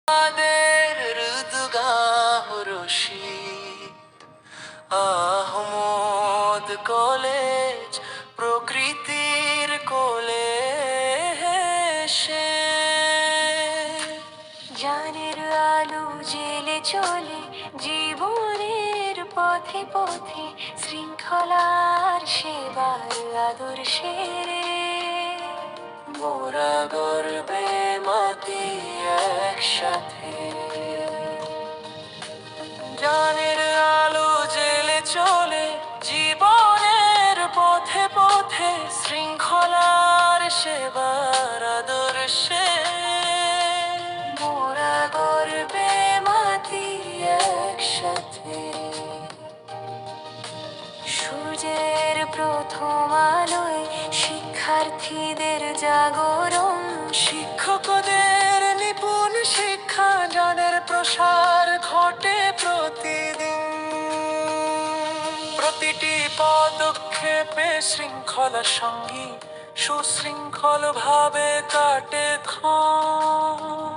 আমাদের ঋতুগাহ রশিদ আহমদ কলেজ প্রকৃতির কোলে হেসে জ্ঞানের আলো জেলে চলে জীবনের পথে পথে শৃঙ্খলার সেবার আদর্শের মোরা গর্বে মাতি একসাথে জ্ঞানের আলো জেলে চলে জীবনের পথে পথে শৃঙ্খলার সেবার আদর্শে মোরা গর্বে মাতি একসাথে সূর্যের প্রথম আলোয় শিক্ষার্থীদের জাগরণ শিক্ষকদের নিপুণ শিক্ষা জ্ঞানের প্রসার ঘটে প্রতিদিন প্রতিটি পদক্ষেপে শৃঙ্খলা সঙ্গী সুশৃঙ্খল ভাবে কাটে ক্ষণ